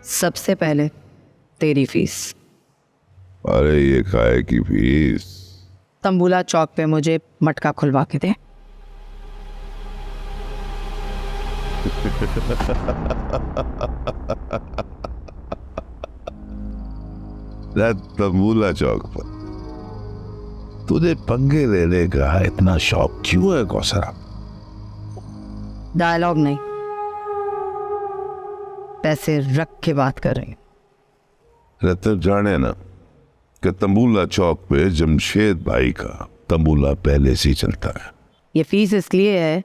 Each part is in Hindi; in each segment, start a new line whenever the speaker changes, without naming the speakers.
सबसे पहले तेरी फीस।
अरे ये काय की फीस?
तंबूला चौक पे मुझे मटका खुलवा के दे।
तंबूला चौक पर तुझे पंगे लेने का इतना शौक क्यों है कौसरा?
डायलॉग नहीं, पैसे रख के बात कर रही हूँ।
रतन जाने ना कि तंबूला चौक पे जमशेद भाई का तंबूला पहले से ही चलता है।
ये फीस इसलिए है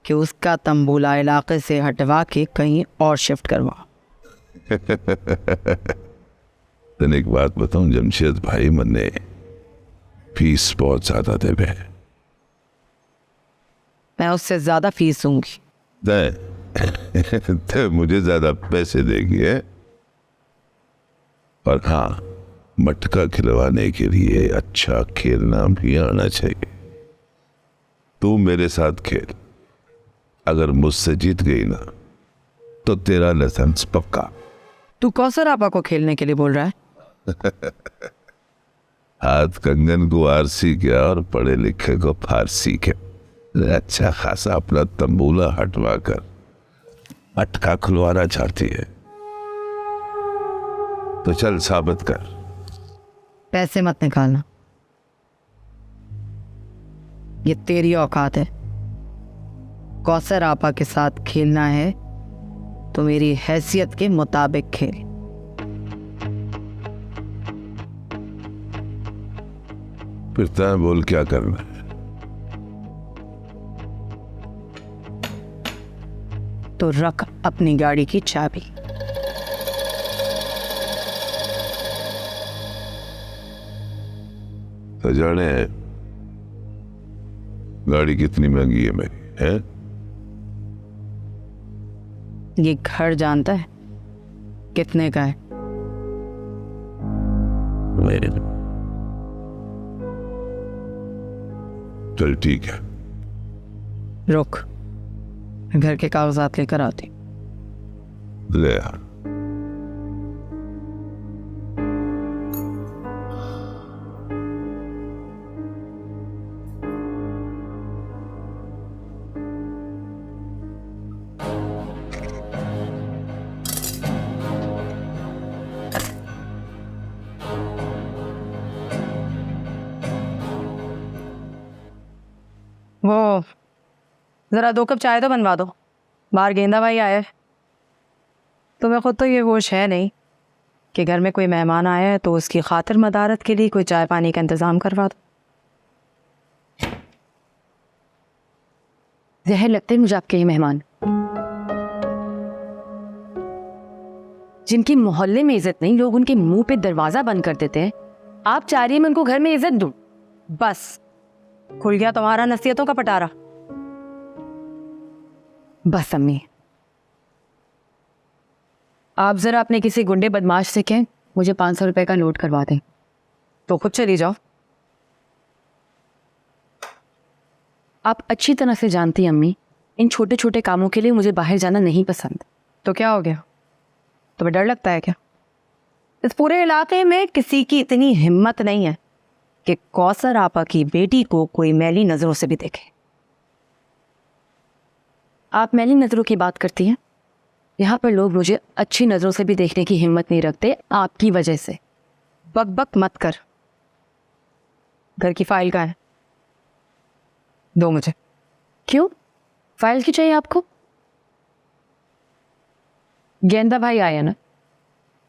कि उसका तंबूला इलाके से हटवा के कहीं और शिफ्ट करवा।
तने एक बात बताऊं, जमशेद भाई मन्ने फीस बहुत ज्यादा देवे।
मैं उससे ज्यादा फीस दूंगी।
तो मुझे ज्यादा पैसे देगी है? और हाँ, मटका खिलवाने के लिए अच्छा खेलना भी आना चाहिए। तू मेरे साथ खेल, अगर मुझसे जीत गई ना तो तेरा लाइसेंस पक्का।
तू कौसर आपा को खेलने के लिए बोल रहा है?
हाथ कंगन को आरसी क्या और पढ़े लिखे को फारसी क्या। अच्छा खासा अपना तंबूला हटवा कर मटका खुलवाना चाहती है तो चल साबित कर।
पैसे मत निकालना, ये तेरी औकात है। कौसर आपा के साथ खेलना है तो मेरी हैसियत के मुताबिक खेल।
फिर तय बोल क्या करना है?
तो रख अपनी गाड़ी की चाबी।
तो जाने गाड़ी कितनी महंगी है मेरी है?
ये घर जानता है कितने का है?
मेरे। चल ठीक है,
रुक, घर के कागजात लेकर आती।
ले आ।
वो जरा 2 कप चाय तो बनवा दो, बाहर गेंदा भाई आया है। तुम्हें खुद तो ये होश है नहीं कि घर में कोई मेहमान आया है तो उसकी खातिर मदारत के लिए कोई चाय पानी का इंतजाम करवा दो। जहर लगते हैं मुझे आपके ये मेहमान, जिनकी मोहल्ले में इज्जत नहीं, लोग उनके मुंह पे दरवाजा बंद कर देते हैं। आप चाह रही हैं मैं उनको घर में इज्जत दूं? बस खुल गया तुम्हारा नसीहतों का पटारा। बस अम्मी, आप जरा अपने किसी गुंडे बदमाश से कहें मुझे 500 रुपए का नोट करवा दें, तो खुद चली जाओ। आप अच्छी तरह से जानती हैं अम्मी, इन छोटे छोटे कामों के लिए मुझे बाहर जाना नहीं पसंद। तो क्या हो गया, तुम्हें डर लगता है क्या? इस पूरे इलाके में किसी की इतनी हिम्मत नहीं है कि कौसर आपा की बेटी को कोई मैली नजरों से भी देखे। आप मैली नजरों की बात करती हैं, यहाँ पर लोग मुझे अच्छी नजरों से भी देखने की हिम्मत नहीं रखते आपकी वजह से। बक बक मत कर। घर की फाइल कहाँ है? दो मुझे। क्यों, फाइल क्यों चाहिए आपको? गेंदा भाई आया ना,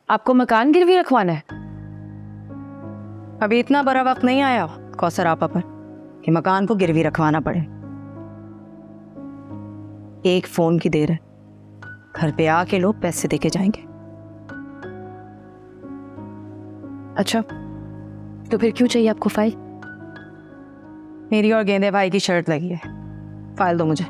आपको मकान गिरवी रखवाना है? अभी इतना बड़ा वक्त नहीं आया कौसर आपा पर कि मकान को गिरवी रखवाना पड़े। एक फोन की देर है, घर पे आके लोग पैसे देके जाएंगे। अच्छा, तो फिर क्यों चाहिए आपको फाइल? मेरी और गेंदे भाई की शर्त लगी है, फाइल दो मुझे।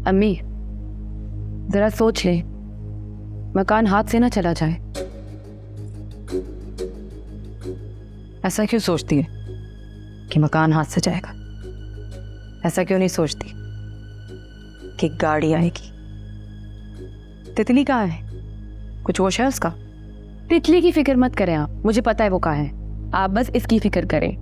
अम्मी जरा सोच ले, मकान हाथ से ना चला जाए। ऐसा क्यों सोचती है? कि मकान हाथ से जाएगा। ऐसा क्यों नहीं सोचती कि गाड़ी आएगी। तितली कहाँ है? कुछ होश है उसका? तितली की फिक्र मत करें आप, मुझे पता है वो कहाँ है। आप बस इसकी फिक्र करें।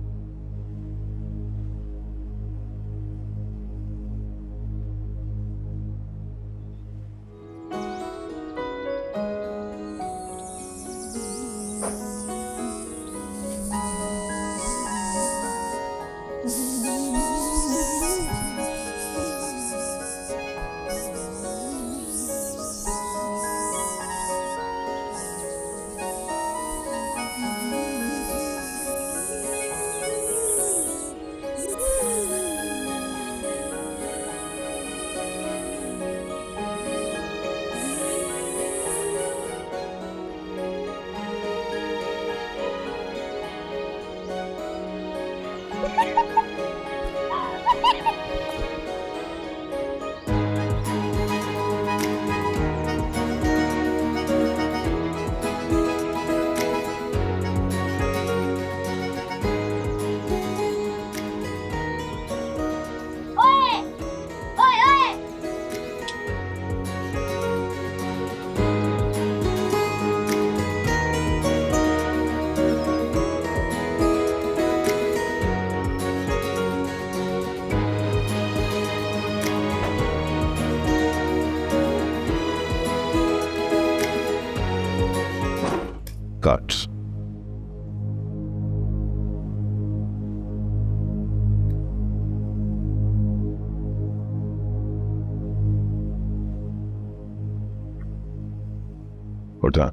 Cuts. उठा।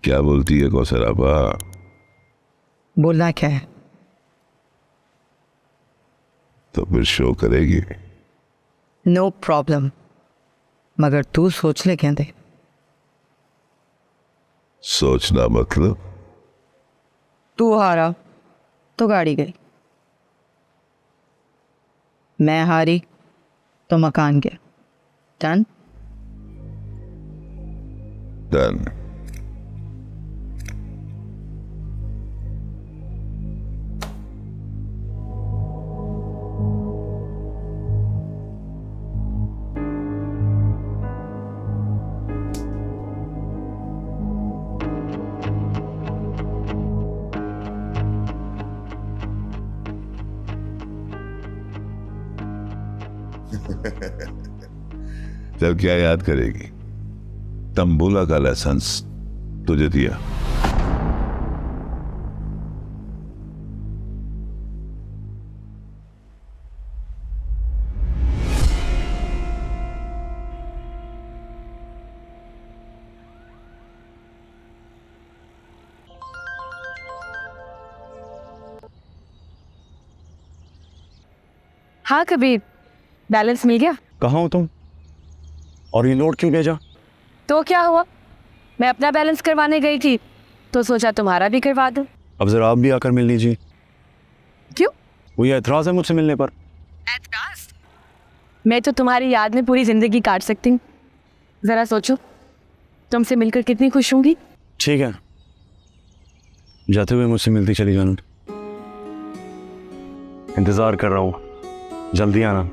क्या बोलती है कौसर आपा?
बोलना क्या है?
तो फिर शो करेगी।
नो प्रॉब्लम, मगर तू सोच ले क्या दे।
सोचना मतलब?
तू हारा तो गाड़ी गई, मैं हारी तो मकान गया। डन?
डन। चल क्या याद करेगी? तंबूला का लाइसेंस तुझे दिया।
हाँ कबीर, बैलेंस मिल गया।
कहाँ हो तुम? और ये नोट क्यों भेजा?
तो क्या हुआ, मैं अपना बैलेंस करवाने गई थी तो सोचा तुम्हारा भी करवा दूं।
अब जरा आप भी आकर मिल लीजिए।
क्यों?
वो ये एतराज है मुझसे मिलने पर?
एतराज? मैं तो तुम्हारी याद में पूरी जिंदगी काट सकती हूँ। जरा सोचो, तुमसे मिलकर कितनी खुश होंगी।
ठीक है, जाते हुए मुझसे मिलती चली जाना। इंतजार कर रहा हूँ, जल्दी आना।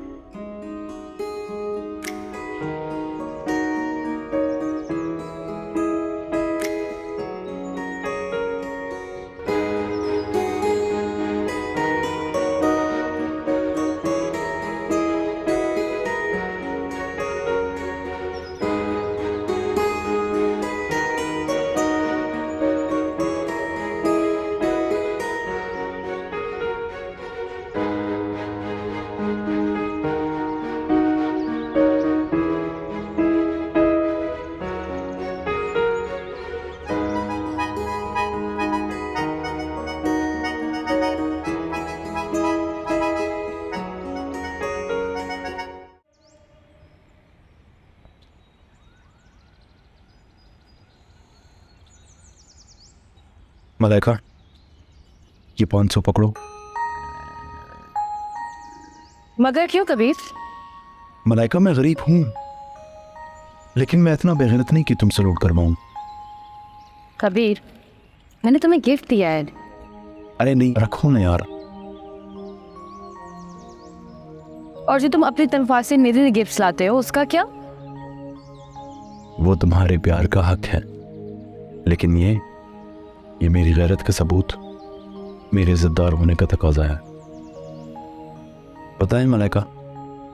मलाइका, ये 500 पकड़ो।
मगर क्यों कबीर?
मलाइका, मैं गरीब हूं, लेकिन मैं इतना बेगैरत नहीं कि तुमसे लूट करवाऊं।
कबीर, मैंने तुम्हें गिफ्ट दिया है।
अरे नहीं, रखो ना यार।
और जो तुम अपनी तनख्वाह से मेरे लिए गिफ्ट्स लाते हो उसका क्या?
वो तुम्हारे प्यार का हक है, लेकिन ये मेरी गैरत का सबूत, मेरे इज्जतदार होने का तकाजा है। पता है मलाइका,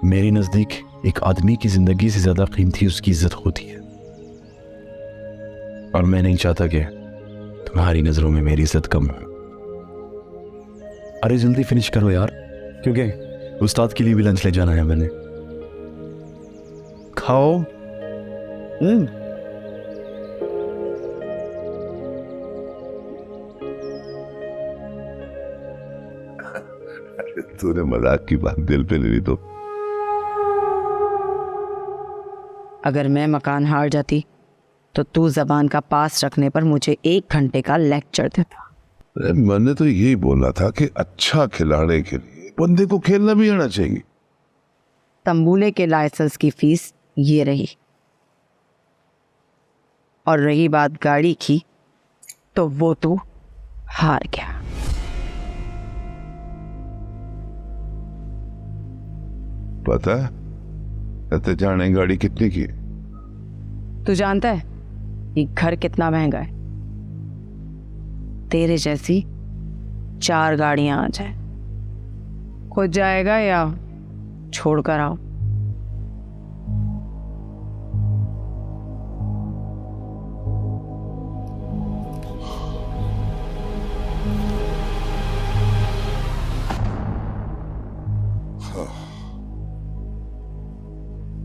मेरे नजदीक एक आदमी की जिंदगी से ज्यादा कीमती उसकी इज्जत होती है, और मैं नहीं चाहता कि तुम्हारी नजरों में मेरी इज्जत कम हो। अरे जल्दी फिनिश करो यार, क्योंकि उस्ताद के लिए भी लंच ले जाना है मैंने। खाओ।
तूने मजाक की बात दिल पे ले ली तो।
अगर मैं मकान हार जाती तो तू जबान का पास रखने पर मुझे 1 घंटे का लेक्चर देता।
अरे मैंने तो यही बोला था कि अच्छा खिलाने के लिए बंदे को खेलना भी आना चाहिए।
तंबूले के लाइसेंस की फीस ये रही, और रही बात गाड़ी की, तो वो तू हार गया।
पता है कहते जाने गाड़ी कितने की है?
तू जानता है ये घर कितना महंगा है? तेरे जैसी 4 गाड़ियां आ जाए, खुद जाएगा या छोड़कर आओ?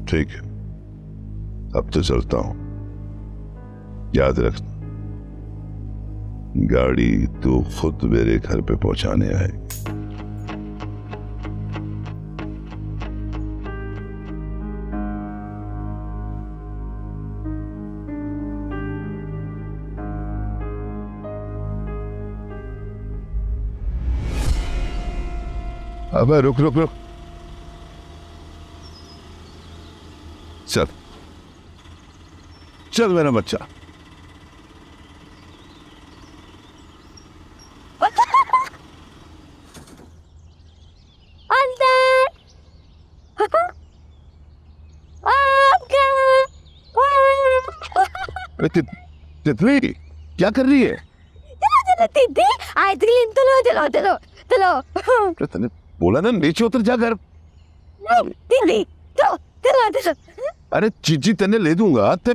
ठीक है, अब तो चलता हूं। याद रखना, गाड़ी तो खुद मेरे घर पे पहुंचाने आए। अबे रुक रुक रुक, चल चल मेरा बच्चा। अरे तितली क्या कर रही है?
तितली आई तितली, चलो चलो चलो चलो।
अरे तूने बोला ना नीचे उतर जा घर।
तितली चलो चलो चलो
अरे चीजी तेने ले दूंगा, ते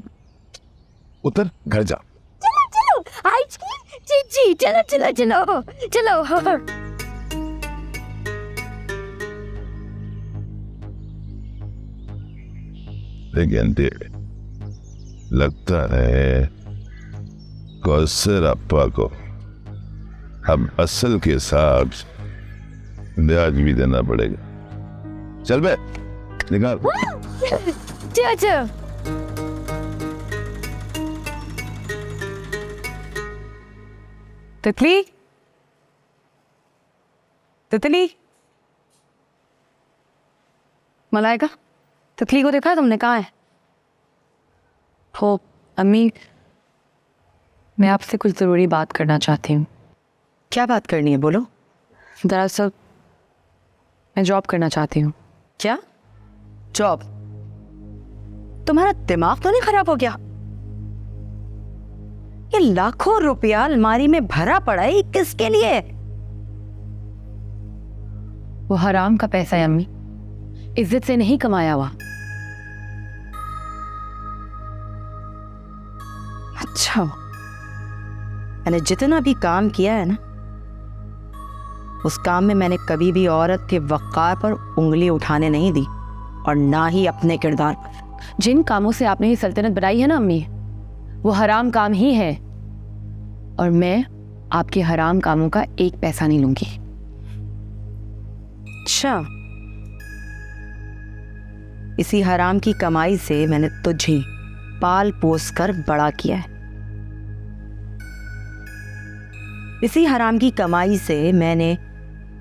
उतर घर जा।
चलो चलो आई जी चलो चलो चलो चलो।
लेकिन लगता है कौसर अप्पा को अब असल के साथ ब्याज भी देना पड़ेगा। चल बे निकाल।
चलो चलो।
तितली, तितली, मलाइका, तितली को देखा तुमने? कहाँ है? हो अम्मी, मैं आपसे कुछ ज़रूरी बात करना चाहती हूँ।
क्या बात करनी है, बोलो।
दरअसल मैं जॉब करना चाहती हूँ।
क्या जॉब? तुम्हारा दिमाग तो नहीं खराब हो गया? ये लाखों रुपया अलमारी में भरा पड़ा है, किसके लिए?
वो हराम का पैसा है अम्मी, इज्जत से नहीं कमाया हुआ।
अच्छा, मैंने जितना भी काम किया है ना, उस काम में मैंने कभी भी औरत के वक़ार पर उंगली उठाने नहीं दी, और ना ही अपने किरदार पर।
जिन कामों से आपने ये सल्तनत बनाई है ना अम्मी, वो हराम काम ही है, और मैं आपके हराम कामों का 1 पैसा नहीं लूंगी।
अच्छा, इसी हराम की कमाई से मैंने तुझे पाल पोस कर बड़ा किया है। इसी हराम की कमाई से मैंने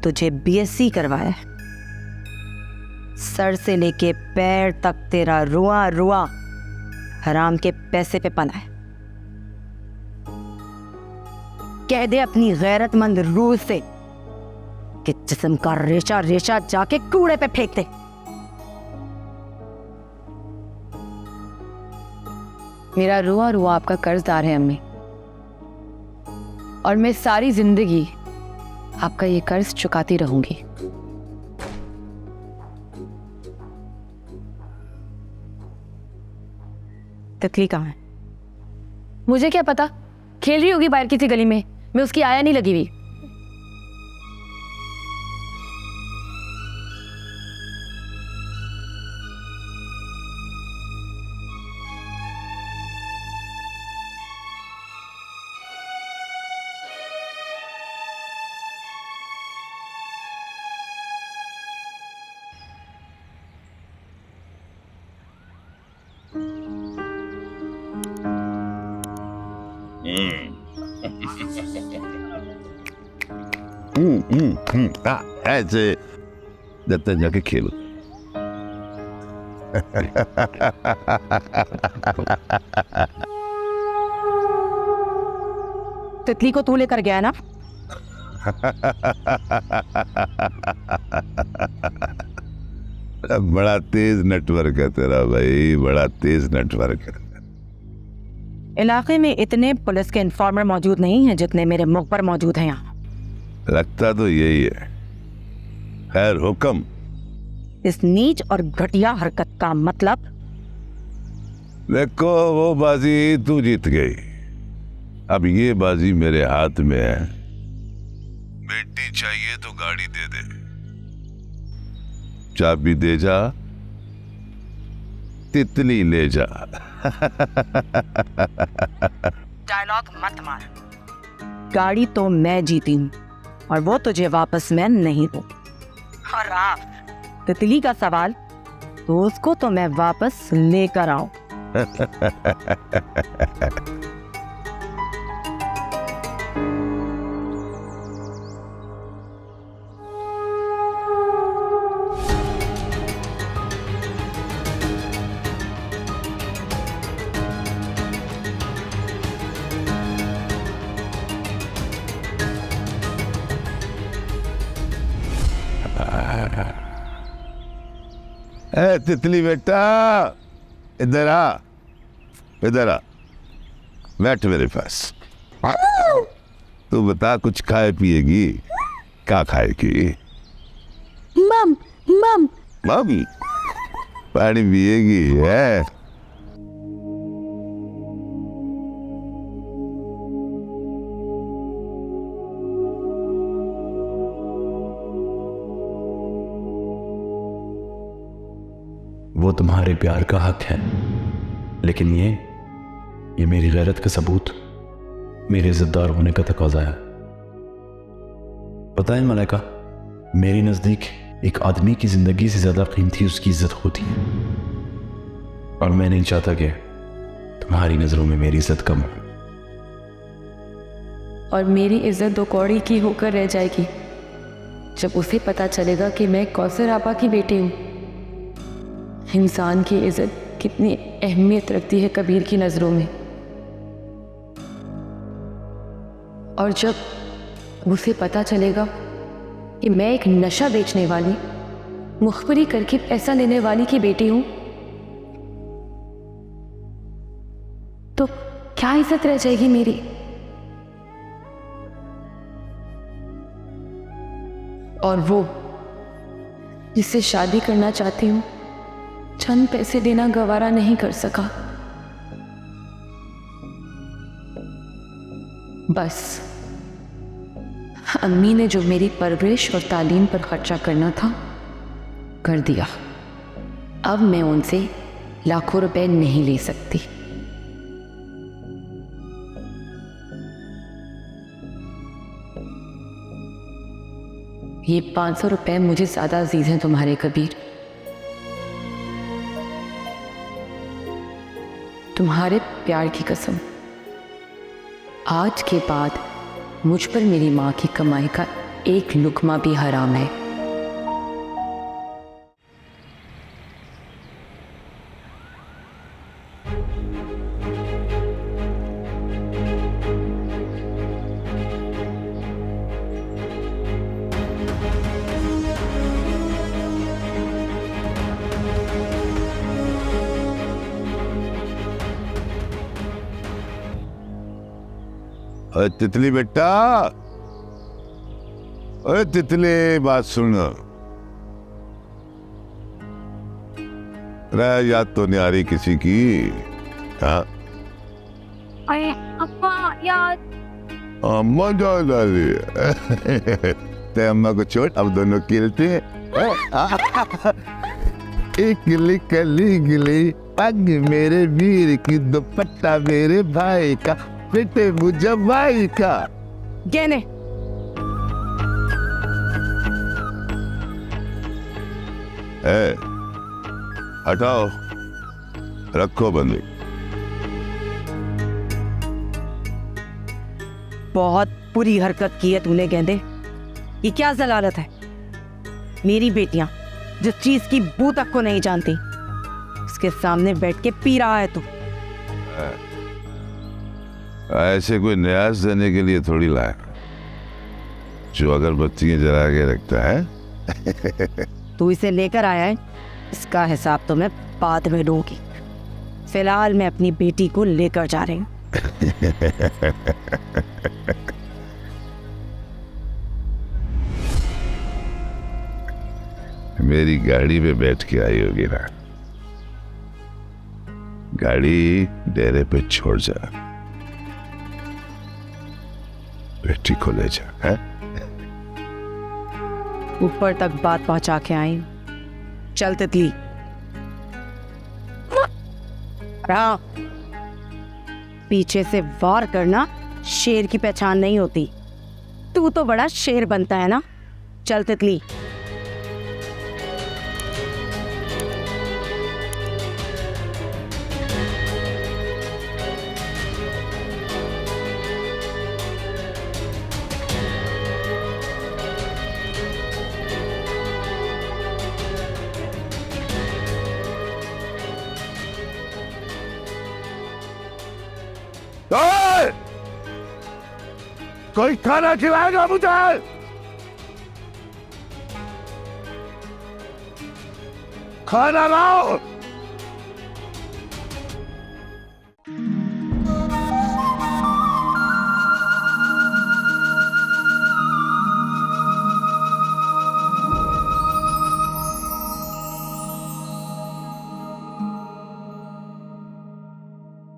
तुझे बीएससी करवाया है। सर से लेके पैर तक तेरा रुआ रुआ हराम के पैसे पे पला है। कह दे अपनी गैरतमंद रूह से कि जिस्म का रेशा रेशा जाके कूड़े पे फेंक दे।
मेरा रुआ रुआ आपका कर्जदार है अम्मी, और मैं सारी जिंदगी आपका ये कर्ज चुकाती रहूंगी।
तितली कहाँ है?
मुझे क्या पता, खेल रही होगी बाहर किसी गली में, मैं उसकी आया नहीं लगी हुई।
ऐसे जाते जाके खेलो।
तितली को तू लेकर गया ना?
बड़ा तेज नेटवर्क है तेरा भाई, बड़ा तेज नेटवर्क है।
इलाके में इतने पुलिस के इन्फॉर्मर मौजूद नहीं हैं जितने मेरे मुख पर मौजूद हैं यहाँ।
लगता तो यही है। खैर हुक्म।
इस नीच और घटिया हरकत का मतलब?
देखो वो बाजी तू जीत गई, अब ये बाजी मेरे हाथ में है। बेटी चाहिए तो गाड़ी दे दे, चाबी दे जा, तितली ले जा।
डायलॉग मत मार। गाड़ी तो मैं जीती हूँ और वो तुझे वापस मैं नहीं दूँ। और तितली का सवाल, तो उसको तो मैं वापस लेकर आऊं।
ए तितली बेटा, इधर आ, इधर आ, बैठ मेरे पास। तू बता कुछ खाए पिएगी? क्या खाएगी?
मम मम
मम्मी पानी पिएगी है?
वो तुम्हारे प्यार का हक है, लेकिन ये मेरी गैरत का सबूत, मेरे इज्जतदार होने का तकाजा है। पता है मलाइका, मेरे नज़दीक एक आदमी की ज़िंदगी से ज़्यादा कीमती उसकी इज्जत होती है, और मैं नहीं चाहता कि तुम्हारी नज़रों में मेरी इज्जत कम हो।
और मेरी इज्जत दो कौड़ी की होकर रह जाएगी जब उसे पता चलेगा कि मैं कौसर आपा की बेटी हूँ। इंसान की इज्जत कितनी अहमियत रखती है कबीर की नज़रों में, और जब उसे पता चलेगा कि मैं एक नशा बेचने वाली, मुखबरी करके पैसा लेने वाली की बेटी हूं, तो क्या इज्जत रह जाएगी मेरी? और वो जिससे शादी करना चाहती हूं, चंद पैसे देना गवारा नहीं कर सका। बस अम्मी ने जो मेरी परवरिश और तालीम पर खर्चा करना था कर दिया। अब मैं उनसे लाखों रुपए नहीं ले सकती। ये 500 रुपए मुझे ज्यादा अजीज हैं तुम्हारे कबीर। तुम्हारे प्यार की कसम, आज के बाद मुझ पर मेरी माँ की कमाई का एक लुकमा भी हराम है।
अरे तितली बेटा, अरे तितली बात सुन। रे याद तो नहीं आ रही किसी की? हाँ
अरे अम्मा यार,
अम्मा जा डाली। ते अम्मा को छोड़, अब दोनों खेलते हैं। एक गिली कली गिली पग मेरे वीर की, दुपट्टा मेरे भाई का, बेटे मुझे भाई का।
गहने
हटाओ, रखो बंदी।
बहुत बुरी हरकत की है तूने गेंदे। ये क्या जलालत है? मेरी बेटियां जिस चीज की बू तक को नहीं जानती, उसके सामने बैठ के पी रहा है तू।
ऐसे कोई न्यास देने के लिए थोड़ी लाया जो अगरबत्तियां जला के रखता है।
तू इसे लेकर आया है, इसका हिसाब तो मैं बाद में लूंगी। फिलहाल मैं अपनी बेटी को लेकर जा रही हूँ।
मेरी गाड़ी में बैठ के आई होगी ना? गाड़ी डेरे पे छोड़ जा, बेटी को ले जा। है?
ऊपर तक बात पहुंचा के आई। चल तितली। हाँ, पीछे से वार करना शेर की पहचान नहीं होती। तू तो बड़ा शेर बनता है ना। चल तितली।
ओए! कोई खाना खिलाएगा मुझे? खाना लाओ।